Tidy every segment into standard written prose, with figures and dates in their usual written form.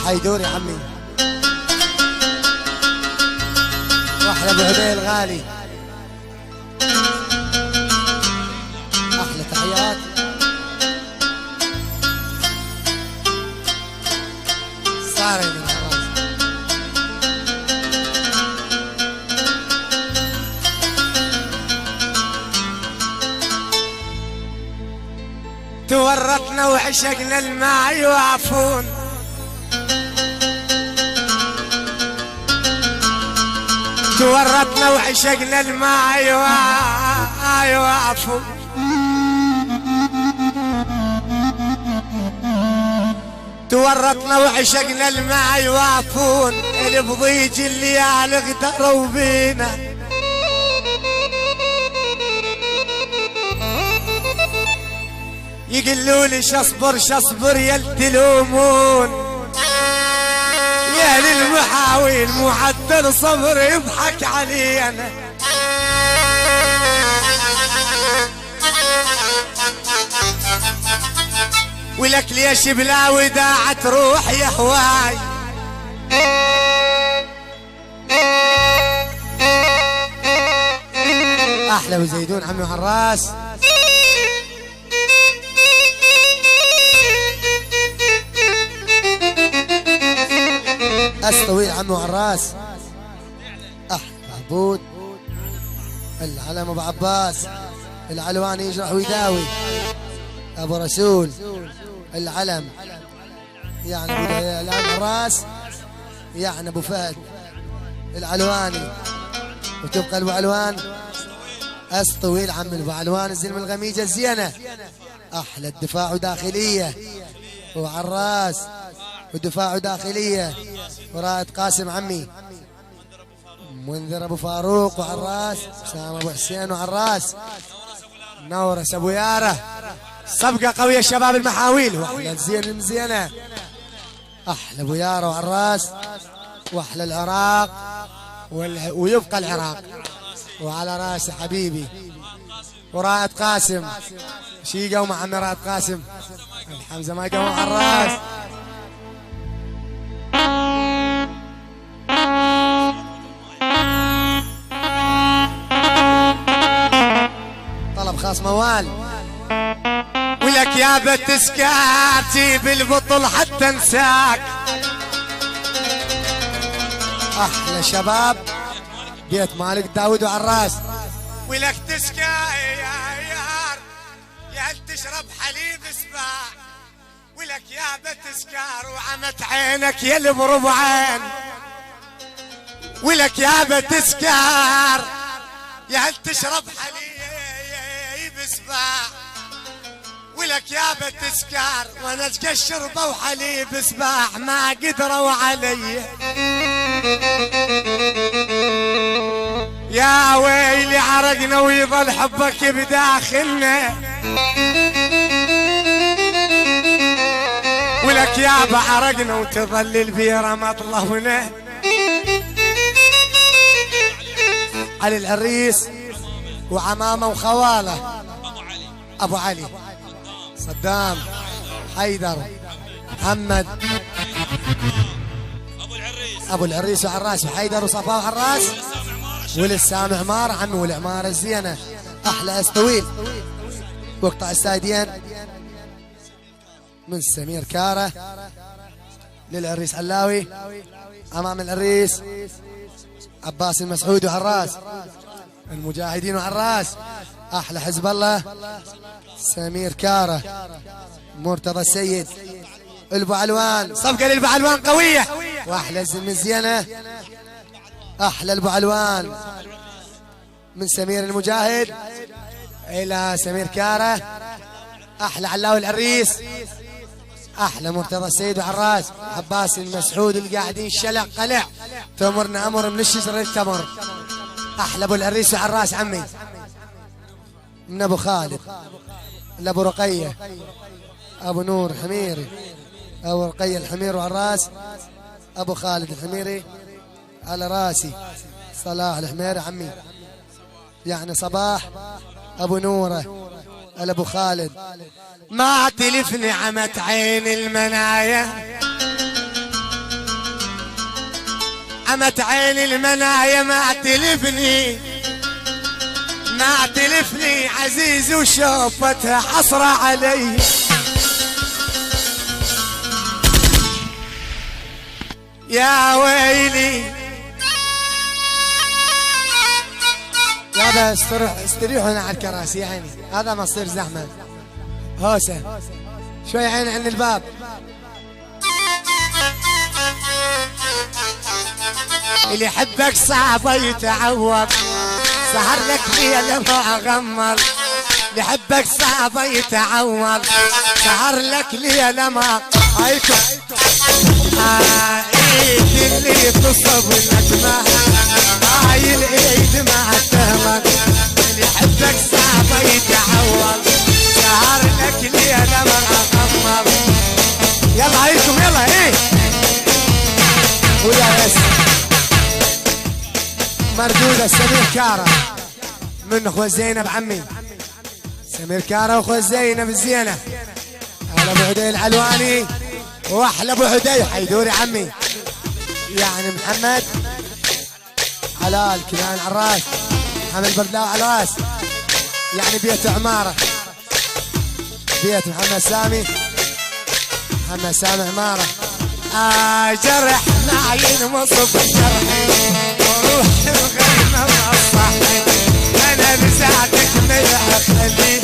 حيدور يا عمي. واحلى ابو عبيل غالي، احلى تحيات. صار من الراس. تورطنا وعشقنا الماء يوافون، تورطنا وعشقنا الماء يوافون، تورطنا وعشقنا الماء يوافون، البضيج الليالي غدروا بينا، يقولولي شصبر شصبر يلتلومون، يا للمحاويل معدل صبر يضحك علينا، ولك ليش بلا وداع تروح يا هواي، احلى ابو زيدون عمي عراس. طويل عمو عراس. عبود العلم ابو عباس، العلواني يجرح ويداوي، ابو رسول العلم يعني ابو الاعلام عراس، يعني ابو فهد العلواني، وتبقى ابو علوان طويل عم ابو علوان الزلمه الغميجه الزينه. احلى الدفاع وداخليه وعراس، ودفاع داخليه ورائد قاسم عمي، منذر ابو فاروق وعراس، سام ابو حسين وعراس، نورس ابو ياره. صفقه قويه شباب المحاويل، واحلى الزين المزينه، احلى ابو ياره وعراس، واحلى العراق ويبقى العراق، وعلى راسي حبيبي ورائد قاسم. شي قوم عم رائد قاسم الحمزه ما قوم عراس. طلب خاص موال، ولك يا بت سكاتي بالبطل حتى انساك. احلى شباب بيت مالك داود وعراس، ولك تسكى يا يار يا هل تشرب حليب سباع، ولك يا بت سكار وعمت عينك يا البربعين، ولك يا بت سكار يا هل تشرب حليب سباع، ولك يا بت سكار وانا شربه وحليب سباع ما قدروا علي. يا ويلي عرقنا ويظل حبك بداخلنا، ولك يا بعرقنا وتظل البيرة مطلونا. علي العريس وعمامه وخواله، ابو علي صدام حيدر محمد، ابو العريس وعراس وحيدر وصفا وعراس، ولسام عمار عمي والعماره الزينه. احلى طويل وقطع السايدين من سمير كاره للعريس علاوي، امام العريس عباس المسعود وعراس المجاهدين وعراس. احلى حزب الله سمير كاره مرتضى السيد البو علوان. صفقه للبو علوان قويه، واحلى الزلمه الزينه، احلى البو علوان من سمير المجاهد الى سمير كاره. احلى علاوي العريس، احلى مرتضى السيد وعراس، عباس المسعود اللي قاعدين شلق قلع، تمرنا امر من الشجر للتمر. احلى ابو العريس وعراس عمي، من ابو خالد لابو رقيه، ابو نور حميري، ابو رقيه الحمير وعراس، ابو خالد الحميري على راسي، صلاح الحميري عمي، يعني صباح ابو نوره على ابو خالد. ما تلف نعمة عين المنايا، عمت عيني المنايا ما تلفني عزيز وشوفتها حصرة علي. يا ويلي يابا استريحوا هنا على الكراسي يا عيني، هذا ما يصير زحمة. هوسة شوي عين عن الباب. اللي يحبك صعب يتعوض، سهر لك ليلة ما أغمر. اللي يحبك صعب يتعوض، سهر لك ليلة ما هايكم. ايد اللي تصب النجمة، هاي الايد ما تهمك. اللي يحبك صعب يتعوض، سهر لك ليلة ما أغمر. يلا هايكم يلا ايه ويا يس مردودة. سمير كارة من اخوة زينب عمي، سمير كارة واخوة زينب الزينة. هلا ابو عدي العلواني واحلى ابو عدي حيدوري عمي، يعني محمد علال كنان على الراس، محمد بردلاو على الراس، يعني بيت عمارة، بيت محمد سامي عمارة. جرح نعين مصب جرحي وروح الغيمة مصحي. انا بساعدك ما يخلي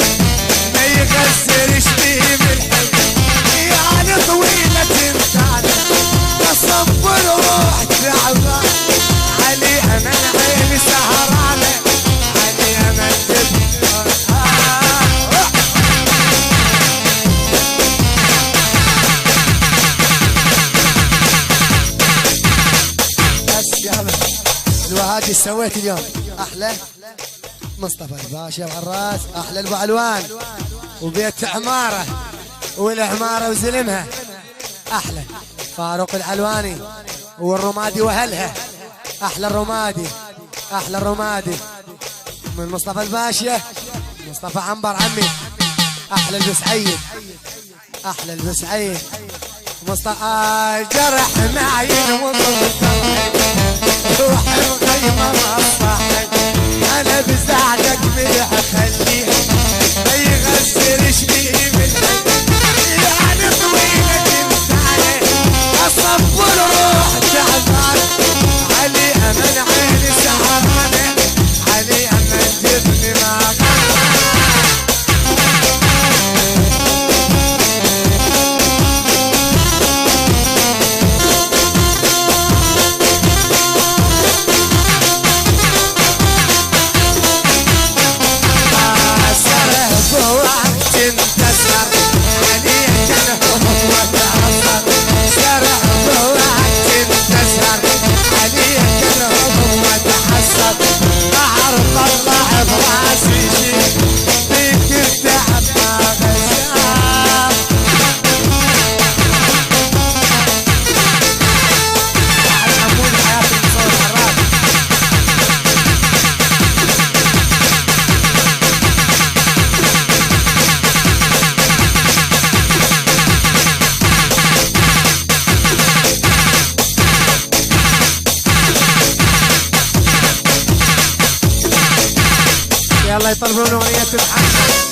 ما يغسرش فيه بالحب، يعني طويلة تنتعنا تصبر روح تعبان. علي امان عيني سهرانة، علي امان الوهاجي سويت اليوم احلى مصطفى الباشا وعراس، احلى ابو علوان وبيت عماره والعماره وزلمها، احلى فاروق العلواني والرمادي واهلها، احلى الرمادي من مصطفى الباشا، مصطفى عنبر عمي، احلى البسعيد مصطفى. جرح معين روح الغيمة مصحي. انا بساعدك ملح خليه ما يغسرش فيه بالحب، يعني طويلة تمسعي اصبر روح تعبان. علي امان عيني سهرانة، علي امان جبني ما يلا يطلبون اغنية محمد.